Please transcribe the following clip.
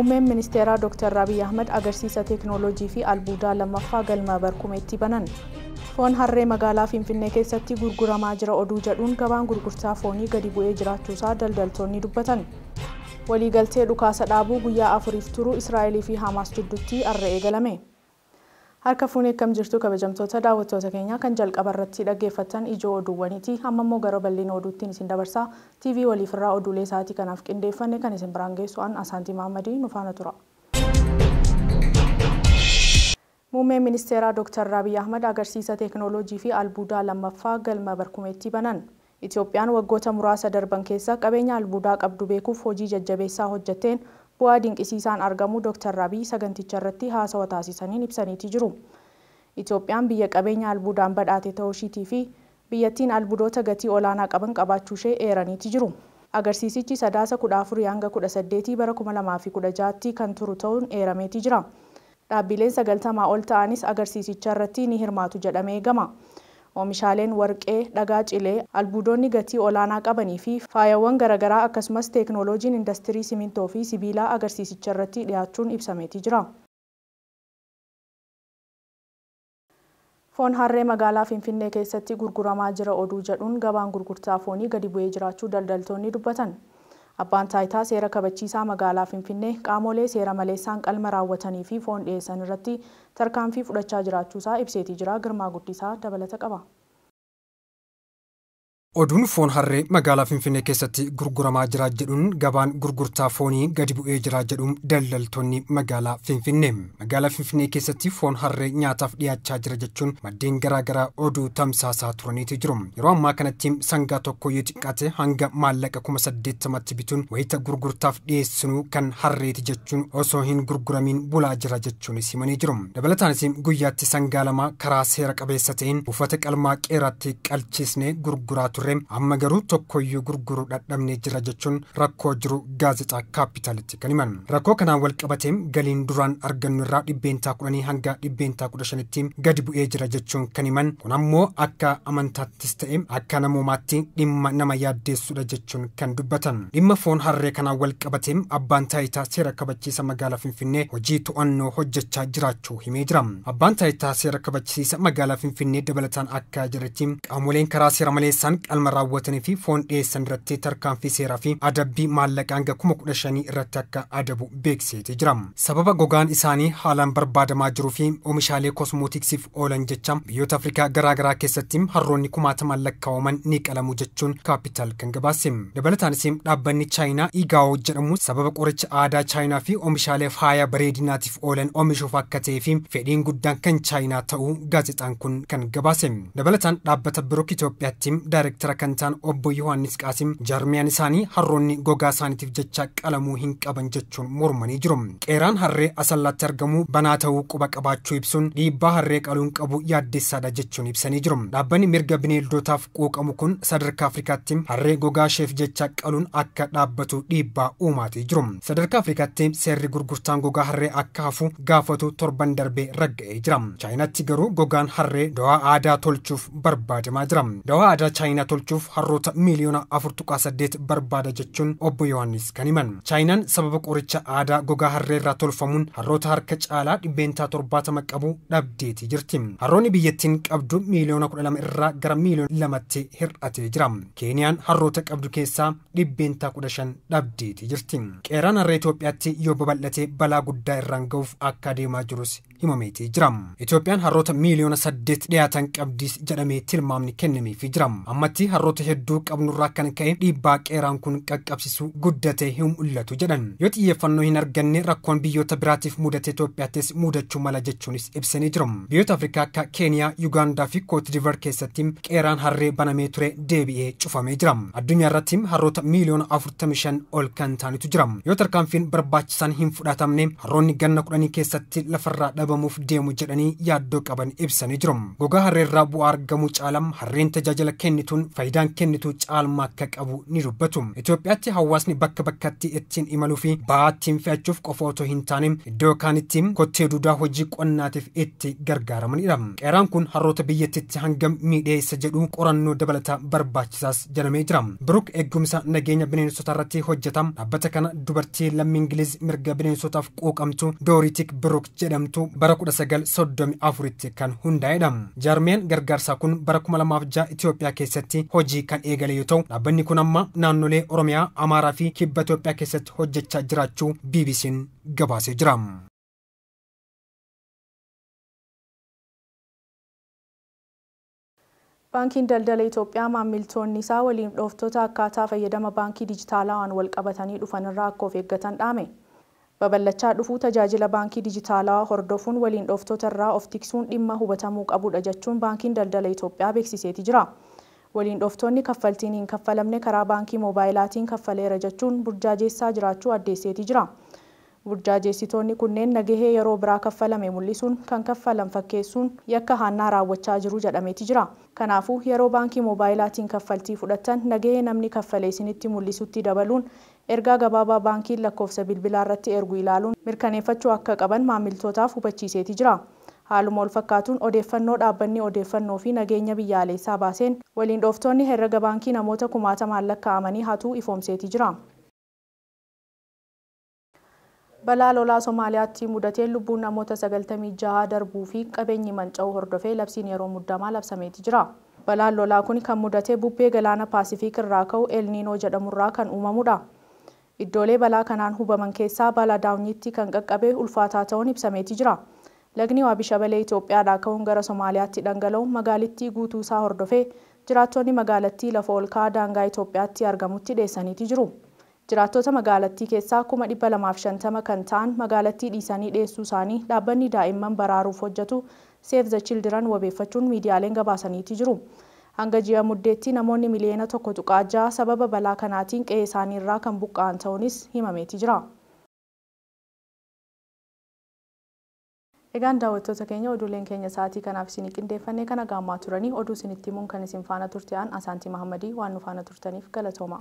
Muummeen ministeeraa Dr. Abiy Ahmed agarsiisa teekinooloojii fi albuudaa lammaffaa galma barkumeetti banan. Foon harree magaalaa Finfinnee keessatti gurguramaa jira oduu jedhuun gabaan gurgurtaa foonii gadi bu'ee jiraachuusaa daldaltoonni dubbatan. Waliigaltee dhukaasa dhaabuu guyyaa 4 turuu Israa'elii fi Hamaas jidduutti arra eegalame. Harka fuunee akkam jirtu kabajamtoota daawwattoota keenya kan jalqaba irratti dhaggeeffattan ijoo oduuwwaniiti. Amma immoo gara bal'ina oduuttiin isin dabarsaa. TV waliifirraa oduulee isaatii kanaaf qindeeffanne kan isin biraan geessu an Asaantii Mahammadii nu faana tura. Muummeen ministeeraa Dr. Abiy Ahmed agarsiisa teekinooloojii fi albuudaa lammaffaa galma barkumeetti banan. Itoophiyaan waggoota muraasa darban keessa qabeenya albuudaa qabdu beekuuf hojii jajjabeessaa hojjetteen bu'aa dinqisiisaan argamu Dr. Abiy saganticha irratti haasawa taasisaniin ibsaniiti jiru. Itoophiyaan biyya qabeenya albuudaan badhaate ta'uu ishiitii fi biyyattiin albuudoota gatii olaanaa qaban qabaachuu ishee eeraniiti jiru. Agarsiisichi sadaasa 14 hanga 18 bara 2016tti kan turu ta'uun eerameeti jira. Dhaabbileen 90 ol ta'anis agarsiisicha irratti ni hirmaatu jedhamee eegama. Oomishaaleen warqee, dhagaa cilee, albuudonni gatii olaanaa qabanii fi faayawwan garaagaraa akkasumas teekinooloojiin industirii simintoo fi sibiilaa agarsiisicha irratti dhiyaachuun ibsameeti jira. Foon harree magaalaa Finfinnee keessatti gurguramaa jira oduu jedhuun gabaan gurgurtaa foonii gadi bu'ee jiraachuu daldaltoonni dubbatan. Abbaan taayitaa seera kabachiisaa magaalaa Finfinnee qaamolee seera maleessaan qalma raawwatanii fi foon dhiyeessan irratti tarkaanfii fudhachaa jiraachuusaa ibseetii jira. Girmaa Guddisaa dabalata qaba. Oduun foon harree magaalaa Finfinnee keessatti gurguramaa jira jedhuun gabaan gurgurtaa foonii gadi bu'ee jira jedhuun daldaltoonni magaalaa Finfinnee. Magaalaa Finfinnee keessatti foon harree nyaataaf dhiyaachaa jira jechuun maddeen garaagaraa oduu tamsaasaa turaniiti jiru. Yeroo ammaa kanatti sangaa tokko yoo xiqqaate hanga maallaqa 80,000tti bituun wayita gurgurtaaf dhiyeessinu kan harreeti jechuun osoo hin gurguramiin bulaa jira jechuunis himanii jiru. Dabalataanis guyyaatti sangaa lama karaa seera qabeessa ta'een buufata qalmaa qeeraatti qalchiisnee gurguraa amma garuu tokkoyyuu gurguruu dadhabnee jira jechuun rakkoo jiru gaazexaa kaapitaalitti kan himan. Rakkoo kanaan wal qabateen galiin duraan argannu irraa 10% hanga 15% gadi bu'ee jira jechuun kan himan. Kun ammoo akka amantaattis ta'e akka namoomaatti dhimma nama yaaddeessudha jechuun kan dubbatan. Dhimma foon harree kanaan wal qabateen abbaan taayitaa seera kabachiisa magaalaa Finfinnee hojii to'annoo hojjechaa jiraachuu himee jira. Abbaan taayitaa seera kabachiisa magaalaa Finfinnee dabalataan akka jiretti qaamoleen karaa seera maleessaan qalma raawwatanii fi foon dhiyeessan irratti tarkaanfii seeraa fi adabbii maallaqa hanga 15,000 irratti akka adabu beeksiseeti jira. Sababa gogaan isaanii haalaan barbaadamaa jiruu fi oomishaalee kosmootiksiif oolan jecha biyyoota Afrikaa garaagaraa keessatti harroonni 10,000 lakkaa'aman ni qalamu jechuun kaapitaal kan gabaase. Dabalataanis dhaabbanni Chaayinaa IGAO jedhamu sababa qoricha aadaa Chaayinaa fi oomishaalee faaya bareedinaatiif oolan oomishuuf akka ta'ee fi fedhiin guddaan kan Chaayinaa ta'uu gaazexaan kun kan gabaase. Dabalataan dhaabbata Birook Itoophiyaatti Daayirektara kan ta'an obbo Yohaannis Qaasim jaarmiyaan isaanii harroonni gogaa isaaniitiif jecha qalamuu hin qaban jechuun mormanii jiru. Qeeraan harree Asallaatti argamu banaa ta'uu quba qabaachuu ibsuun dhiibbaa harree qaluun qabu yaaddessaadha jechuun ibsanii jiru. Dhaabbanni mirga bineeldotaaf quuqamu kun sadarkaa Afrikaatti harree gogaa isheef jecha qaluun akka dhaabbatu dhiibbaa uumaatii jiru. Sadarkaa Afrikaatti seerri gurgurtaan gogaa harree akka hafu gaafatu torban darbee ragga'ee jira. Chaayinaatti garuu gogaan harree dawaa aadaa tolchuuf barbaadamaa jira. Dawaa aadaa Chaayinaa tolchuuf harroota miliyoona 4.8 barbaada jechuun obbo Yohaannis kan himan. Chaayinaan sababa qoricha aadaa gogaa harree irraa tolfamuun harroota harka caalaa 70 qabu dhabdeeti jirti. Harroonni biyyattiin qabdu miliyoona 12 irraa gara miliyoona 2tti hir'atee jira. Keeniyaan harroota qabdu keessaa 15 dhabdeeti jirti. Qeeraan harree Itoophiyaatti yoo babal'ate balaa guddaa irraan ga'uuf akka adeemaa jirus himameetii jira. Itoophiyaan harroota miliyoona 8 dhiyaatan qabdis jedhamee tilmaamni kennameefii jira. Ammatti harroota hedduu qabnurraa kan ka'e dhiibbaa qeeraan kun qaqqabsiisu guddatee hin mul'atu jedhan. Yoo xiyyeeffannoo hin arganne rakkoon biyyoota biraatiif mudate Itoophiyaattis mudachuu mala jechuunis ibsanii jiru. Biyyoota Afrikaa akka Keeniyaa, Yugaandaa fi Kootidivar keessatti qeeraan harree banamee ture deebi'ee cufamee jira. Addunyaa irratti harroota miliyoona 45 ol kan ta'anitu jira. Yoo tarkaanfiin barbaachisaan hin fudhatamne harroonni ganna 10 keessatti lafarraa dhabamuuf deemu jedhanii yaaddoo qaban ibsanii jiru. Gogaa harreerraa bu'aa argamu caalam harreen tajaajila kennituun faayidaan kennitu caalmaa akka qabu ni dubbatu. Itoophiyaatti hawaasni bakka bakkatti ittiin imaluu fi ba'aa ittiin fe'achuuf qofa otoo hin taane iddoo kaanitti kottee duudaa hojii qonnaatiif itti gargaaramanidha. Qeeraan kun harroota biyyattiitti hangam miidheessa jedhu qorannoo dabalataa barbaachisaas jedhamee jira. Biruk eegumsa nageenya bineensota irratti hojjetam dhaabbata kana dubartii lammii Ingiliz mirga bineensotaaf quuqamtu Dooritik Biruk jedhamtu bara 1934tti kan hundaa'edha. Jaarmeen gargaarsaa kun bara 2006 Itoophiyaa keessatti hojii kan eegale yoo ta'u dhaabbanni kun amma naannolee Oromiyaa, Amaaraa fi Kibba Itoophiyaa keessatti hojjechaa jiraachuu BBC'n gabaasee jira. Baankiin Daldala Itoophiyaa maamiltoonni isaa waliin dhooftota akkaataa fayyadama baankii dijitaalawaan wal qabatanii dhufan irraa akka of eeggatan dhaame. Babal'achaa dhufuu tajaajila baankii dijitaalawaa hordofuun waliin dhooftota irraa of tiksuun dhimma hubatamuu qabudha jechuun Baankiin Daldala Itoophiyaa beeksiseeti jira. Waliin dhooftonni kaffaltiin hin kaffalamne karaa baankii moobaayilaatiin kaffaleera jechuun burjaajessaa jiraachuu addeesseeti jira. Burjaajeessitoonni kunneen nagahee yeroo biraa kaffalame mul'isuun kan kaffalan fakkeessuun yakka hannaa raawwachaa jiru jedhameeti jira. Kanaafuu yeroo baankii moobaayilaatiin kaffaltii fudhatan nagahee namni kaffalee isinitti mul'isutti dabaluun ergaa gabaabaa baankiin lakkoofsa bilbilaa irratti ergu ilaaluun mirkaneeffachuu akka qaban maamiltootaaf hubachiiseeti jira. Haaluma wal fakkaatuun odeeffannoo dhaabbanni odeeffannoo fi nageenya biyyaalessaa baaseen waliin dhooftonni herrega baankii namoota kumaatamaan lakkaa'amanii hatuu ifoomseeti jira. Balaa lolaa Somaaliyaatti mudateen lubbuun namoota 96 darbuu fi qabeenyi manca'uu hordofee labsiin yeroo muddamaa labsameeti jira. Balaan lolaa kun kan mudate bubbee galaana Paasifiik irraa ka'u El Niinoo jedhamurraa kan uumamudha. Iddoolee balaa kanaan hubaman keessaa balaa daawunyiitti kan qaqqabe ulfaataa ta'uun ibsameeti jira. Lagni Waabi Shabalee Itoophiyaadhaa ka'uun gara Somaaliyaatti dhangala'uun magaalittii guutuu isaa hordofee jiraattonni magaalattii lafa ol ka'aa daangaa Itoophiyaatti argamutti dheessaniiti jiru. Jiraattota magaalattii keessaa 250 kan ta'an magaalattii dhiisanii dheessuu isaanii dhaabbanni daa'imman baraaruuf hojjetu Save the Children wabeeffachuun miidiyaaleen gabaasaniiti jiru. Hanga ji'a muddeetti namoonni miliyoona 1.6 sababa balaa kanaatiin qe'ee isaanii irraa kan buqqa'an ta'uunis himameeti jira. Egaan daawwattoota keenya oduuleen keenya sa'aatii kanaaf isinii qindeeffannee kana gaammaa turanii oduu isinitti himuun kan isin faana turte Asaantii Mahammadii waan nu faana turtaniif galatooma.